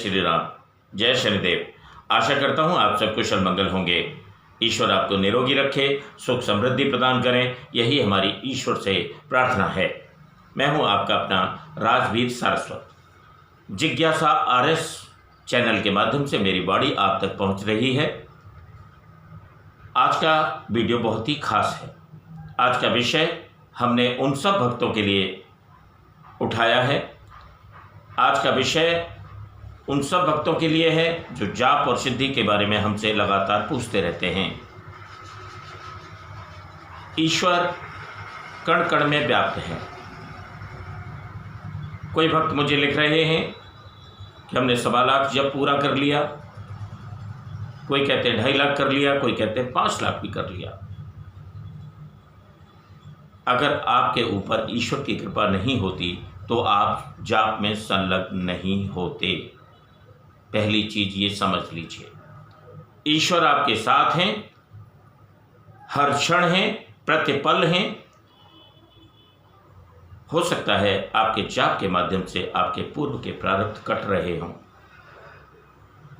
श्री राम, जय शनिदेव। आशा करता हूँ आप सब कुशल मंगल होंगे। ईश्वर आपको निरोगी रखे, सुख समृद्धि प्रदान करें, यही हमारी ईश्वर से प्रार्थना है। मैं हूँ आपका अपना राजवीर सारस्वत। जिज्ञासा आरएस चैनल के माध्यम से मेरी वाणी आप तक पहुँच रही है। आज का वीडियो बहुत ही खास है। आज का विषय हमने उन सब भक्तों के लिए उठाया है। आज का विषय उन सब भक्तों के लिए है जो जाप और सिद्धि के बारे में हमसे लगातार पूछते रहते हैं। ईश्वर कण कण में व्याप्त है। कोई भक्त मुझे लिख रहे हैं कि हमने 1.25 लाख जप पूरा कर लिया, कोई कहते हैं 2.5 लाख कर लिया, कोई कहते हैं 5 लाख भी कर लिया। अगर आपके ऊपर ईश्वर की कृपा नहीं होती तो आप जाप में संलग्न नहीं होते। पहली चीज ये समझ लीजिए, ईश्वर आपके साथ हैं, हर क्षण हैं, प्रतिपल हैं। हो सकता है आपके जाप के माध्यम से आपके पूर्व के प्रारब्ध कट रहे हों।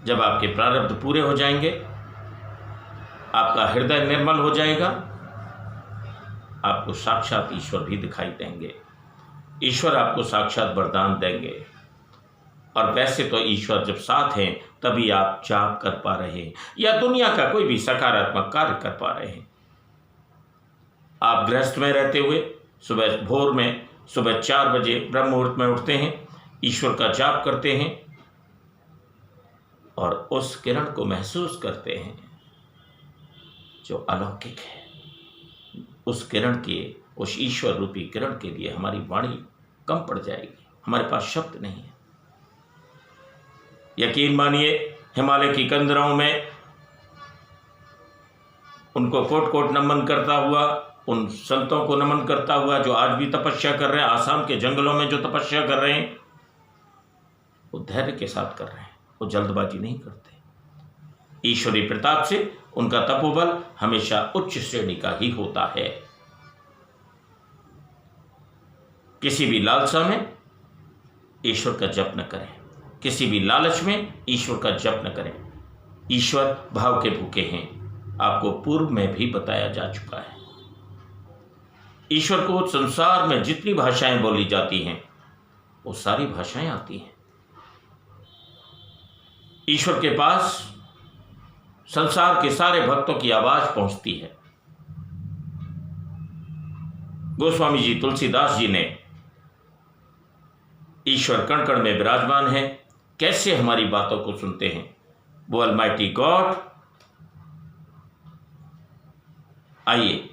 जब आपके प्रारब्ध पूरे हो जाएंगे, आपका हृदय निर्मल हो जाएगा, आपको साक्षात ईश्वर भी दिखाई देंगे। ईश्वर आपको साक्षात वरदान देंगे। और वैसे तो ईश्वर जब साथ हैं तभी आप जाप कर पा रहे हैं या दुनिया का कोई भी सकारात्मक कार्य कर पा रहे हैं। आप गृहस्थ में रहते हुए सुबह भोर में सुबह 4 बजे ब्रह्म मुहूर्त में उठते हैं, ईश्वर का जाप करते हैं और उस किरण को महसूस करते हैं जो अलौकिक है। उस किरण के, उस ईश्वर रूपी किरण के लिए हमारी वाणी कम पड़ जाएगी। हमारे पास शब्द नहीं है। यकीन मानिए, हिमालय की कंदराओं में उनको कोट कोट नमन करता हुआ, उन संतों को नमन करता हुआ जो आज भी तपस्या कर रहे हैं, आसाम के जंगलों में जो तपस्या कर रहे हैं, वो धैर्य के साथ कर रहे हैं, वो जल्दबाजी नहीं करते। ईश्वरीय प्रताप से उनका तपोबल हमेशा उच्च श्रेणी का ही होता है। किसी भी लालसा में ईश्वर का जप न करें, किसी भी लालच में ईश्वर का जप न करें। ईश्वर भाव के भूखे हैं, आपको पूर्व में भी बताया जा चुका है। ईश्वर को संसार में जितनी भाषाएं बोली जाती हैं वो सारी भाषाएं आती हैं। ईश्वर के पास संसार के सारे भक्तों की आवाज पहुंचती है। गोस्वामी जी तुलसीदास जी ने ईश्वर कण कण में विराजमान है, कैसे हमारी बातों को सुनते हैं, वो अलमाइटी गॉड। आइए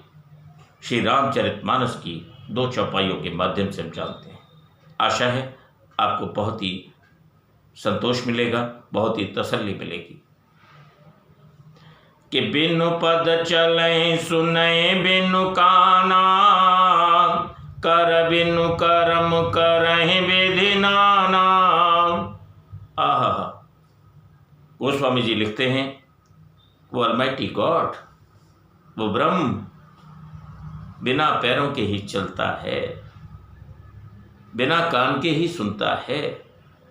श्री रामचरितमानस की 2 चौपाइयों के माध्यम से हम जानते हैं। आशा है आपको बहुत ही संतोष मिलेगा, बहुत ही तसल्ली मिलेगी। कि बिनु पद चलें सुने बिनु काना, कर बिनु कर्म करहिं विधि नाना। आहा, गोस्वामी जी लिखते हैं वो अलमाइटी गॉड, वो ब्रह्म बिना पैरों के ही चलता है, बिना कान के ही सुनता है।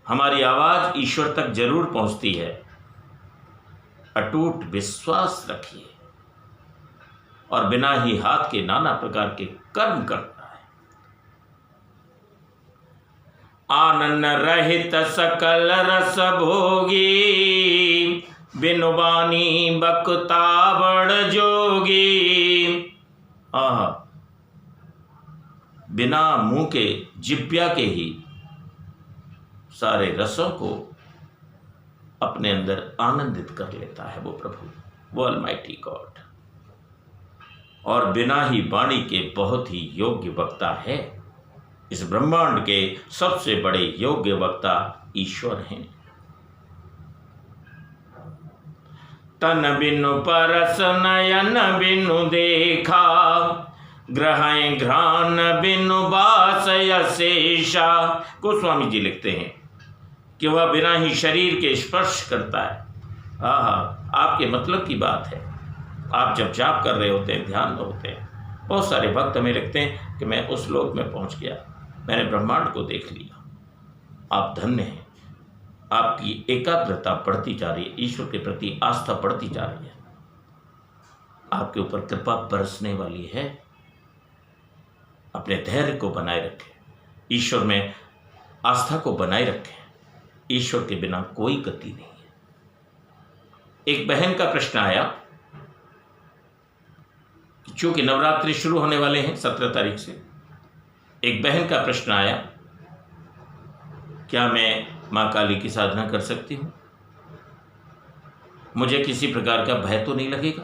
हमारी आवाज ईश्वर तक जरूर पहुंचती है। अटूट विश्वास रखिए और बिना ही हाथ के नाना प्रकार के कर्म करता है। आनंद रहित सकल रस भोगी, बिनु बानी बक्ता बड़ जोगी। आहा, बिना मुंह के, जिब्या के ही सारे रसों को अपने अंदर आनंदित कर लेता है वो प्रभु, वो अलमाइटी गॉड। और बिना ही वाणी के बहुत ही योग्य वक्ता है। इस ब्रह्मांड के सबसे बड़े योग्य वक्ता ईश्वर हैं। तन बिनु परस नयन बिनु देखा, ग्रहं घ्राण बिनु बास यशेषा। गोस्वामी जी लिखते हैं कि वह बिना ही शरीर के स्पर्श करता है। आहा, आपके मतलब की बात है। आप जब जाप कर रहे होते हैं, ध्यान में होते हैं, बहुत सारे भक्त हमें लिखते हैं कि मैं उस लोक में पहुंच गया, मैंने ब्रह्मांड को देख लिया। आप धन्य हैं। आपकी एकाग्रता बढ़ती जा रही है, ईश्वर के प्रति आस्था बढ़ती जा रही है, आपके ऊपर कृपा बरसने वाली है। अपने धैर्य को बनाए रखें, ईश्वर में आस्था को बनाए रखें। ईश्वर के बिना कोई गति नहीं है। एक बहन का प्रश्न आया, चूंकि नवरात्रि शुरू होने वाले हैं 17 तारीख से, एक बहन का प्रश्न आया, क्या मैं मां काली की साधना कर सकती हूं? मुझे किसी प्रकार का भय तो नहीं लगेगा?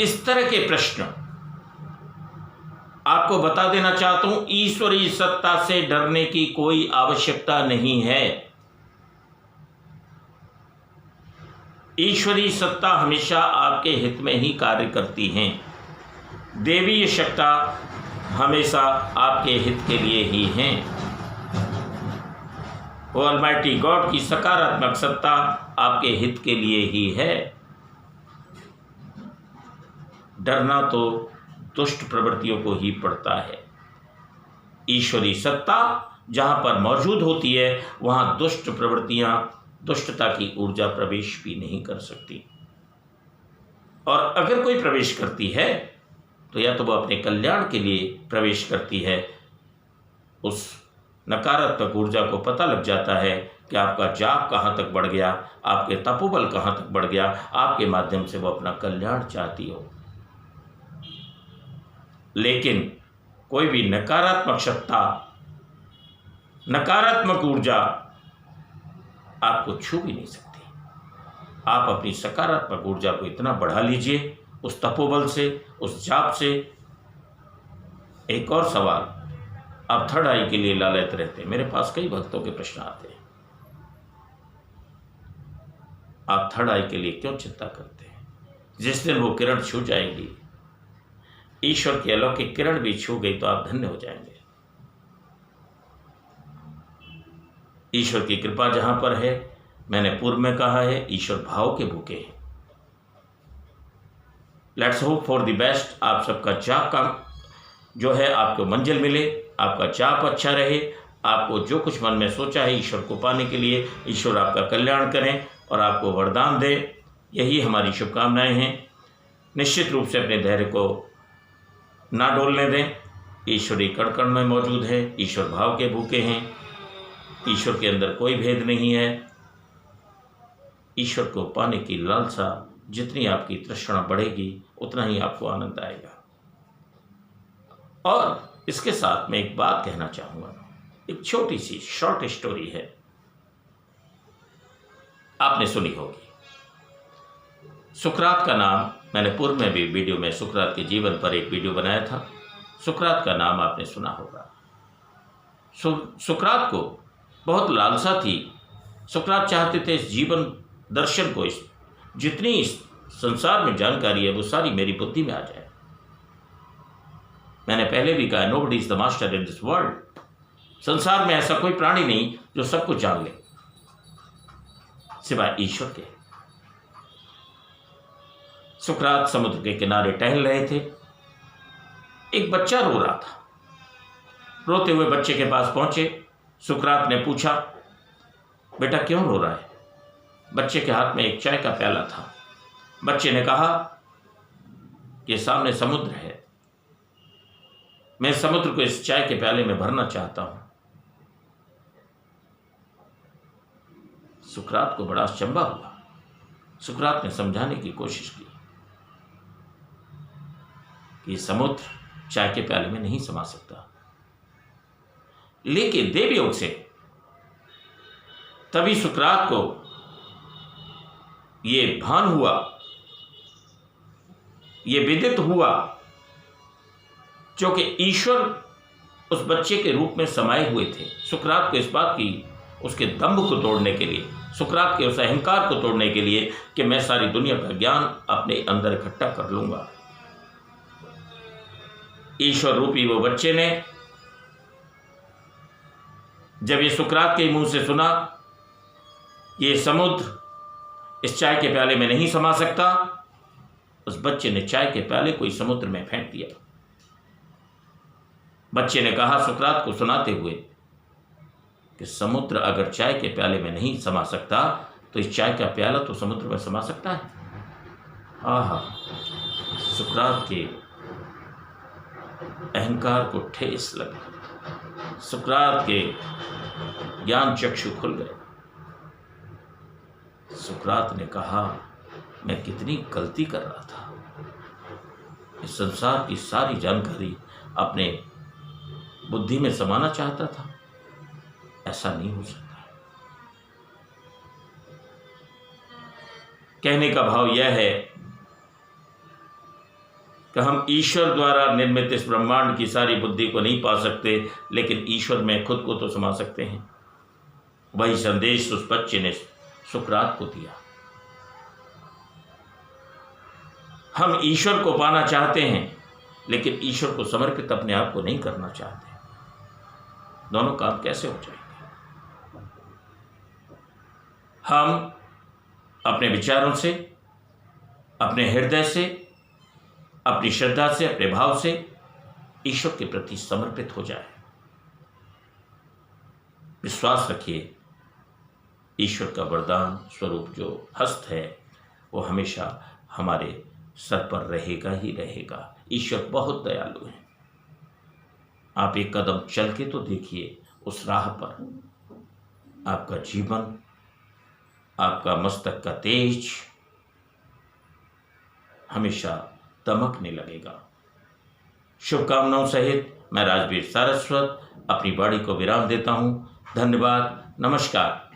इस तरह के प्रश्न आपको बता देना चाहता हूं, ईश्वरीय सत्ता से डरने की कोई आवश्यकता नहीं है। ईश्वरीय सत्ता हमेशा आपके हित में ही कार्य करती हैं। देवीय सत्ता हमेशा आपके हित के लिए ही हैं। वो ऑलमाइटी गॉड की सकारात्मक सत्ता आपके हित के लिए ही है। डरना तो दुष्ट प्रवृत्तियों को ही पड़ता है। ईश्वरीय सत्ता जहां पर मौजूद होती है वहां दुष्ट प्रवृत्तियां, दुष्टता की ऊर्जा प्रवेश भी नहीं कर सकती, और अगर कोई प्रवेश करती है तो या तो वह अपने कल्याण के लिए प्रवेश करती है। उस नकारात्मक ऊर्जा को पता लग जाता है कि आपका जाप कहाँ तक बढ़ गया, आपके तपोबल कहाँ तक बढ़ गया, आपके माध्यम से वो अपना कल्याण चाहती हो। लेकिन कोई भी नकारात्मक सत्ता, नकारात्मक ऊर्जा आपको छू भी नहीं सकती। आप अपनी सकारात्मक ऊर्जा को इतना बढ़ा लीजिए उस तपोबल से, उस जाप से। एक और सवाल, आप थर्ड आई के लिए लालयत रहते हैं। मेरे पास कई भक्तों के प्रश्न आते हैं, आप थर्ड आई के लिए क्यों चिंता करते हैं? जिस दिन वो किरण छू जाएगी, ईश्वर की अलौकिक किरण भी छू गई तो आप धन्य हो जाएंगे। ईश्वर की कृपा जहां पर है, मैंने पूर्व में कहा है, ईश्वर भाव के भूखे हैं। Let's hope for the best. आप सबका जाप का जो है आपको मंजिल मिले, आपका जाप अच्छा रहे, आपको जो कुछ मन में सोचा है ईश्वर को पाने के लिए, ईश्वर आपका कल्याण करें और आपको वरदान दे, यही हमारी शुभकामनाएं हैं। निश्चित रूप से अपने धैर्य को ना डोलने दें। ईश्वरी कण-कण में मौजूद है, ईश्वर भाव के भूखे हैं, ईश्वर के अंदर कोई भेद नहीं है। ईश्वर को पाने की लालसा, जितनी आपकी तृष्णा बढ़ेगी उतना ही आपको आनंद आएगा। और इसके साथ मैं एक बात कहना चाहूँगा, एक छोटी सी शॉर्ट स्टोरी है, आपने सुनी होगी। सुकरात का नाम, मैंने पूर्व में भी वीडियो में सुकरात के जीवन पर एक वीडियो बनाया था। सुकरात का नाम आपने सुना होगा। सुकरात को बहुत लालसा थी। सुकरात चाहते थे इस जीवन दर्शन को, इस जितनी इस संसार में जानकारी है वो सारी मेरी बुद्धि में आ जाए। मैंने पहले भी कहा, nobody is the master in this world. संसार में ऐसा कोई प्राणी नहीं जो सब कुछ जान ले सिवाय ईश्वर के। सुकरात समुद्र के किनारे टहल रहे थे। एक बच्चा रो रहा था। रोते हुए बच्चे के पास पहुंचे। सुकरात ने पूछा, बेटा क्यों रो रहा है? बच्चे के हाथ में एक चाय का प्याला था। बच्चे ने कहा कि सामने समुद्र है, मैं समुद्र को इस चाय के प्याले में भरना चाहता हूं। सुकरात को बड़ा अचंभा हुआ। सुकरात ने समझाने की कोशिश की कि समुद्र चाय के प्याले में नहीं समा सकता। लेकिन देवयोग से तभी सुकरात को ये भान हुआ, ये विदित हुआ, क्योंकि ईश्वर उस बच्चे के रूप में समाये हुए थे। सुकरात को इस बात की, उसके दंभ को तोड़ने के लिए, सुकरात के उस अहंकार को तोड़ने के लिए कि मैं सारी दुनिया का ज्ञान अपने अंदर इकट्ठा कर लूंगा। ईश्वर रूपी वो बच्चे ने जब ये सुकरात के मुंह से सुना ये समुद्र इस चाय के प्याले में नहीं समा सकता, उस बच्चे ने चाय के प्याले को इस समुद्र में फेंक दिया। बच्चे ने कहा सुकरात को सुनाते हुए कि समुद्र अगर चाय के प्याले में नहीं समा सकता तो इस चाय का प्याला तो समुद्र में समा सकता है। आहा, सुकरात के अहंकार को ठेस लगी। सुकरात के ज्ञान चक्षु खुल गए। सुकरात ने कहा, मैं कितनी गलती कर रहा था। इस संसार की सारी जानकारी अपने बुद्धि में समाना चाहता था। ऐसा नहीं हो सकता। कहने का भाव यह है कि हम ईश्वर द्वारा निर्मित इस ब्रह्मांड की सारी बुद्धि को नहीं पा सकते, लेकिन ईश्वर में खुद को तो समा सकते हैं। वही संदेश उस बच्चे ने सुकरात को दिया। हम ईश्वर को पाना चाहते हैं, लेकिन ईश्वर को समर्पित अपने आप को नहीं करना चाहते। दोनों काम कैसे हो जाएंगे? हम अपने विचारों से, अपने हृदय से, अपनी श्रद्धा से, अपने भाव से ईश्वर के प्रति समर्पित हो जाए। विश्वास रखिए, ईश्वर का वरदान स्वरूप जो हस्त है वो हमेशा हमारे सर पर रहेगा ही रहेगा। ईश्वर बहुत दयालु है। आप एक कदम चल के तो देखिए उस राह पर। आपका जीवन, आपका मस्तक का तेज हमेशा दमकने लगेगा। शुभकामनाओं सहित मैं राजवीर सारस्वत अपनी वाणी को विराम देता हूँ। धन्यवाद। नमस्कार।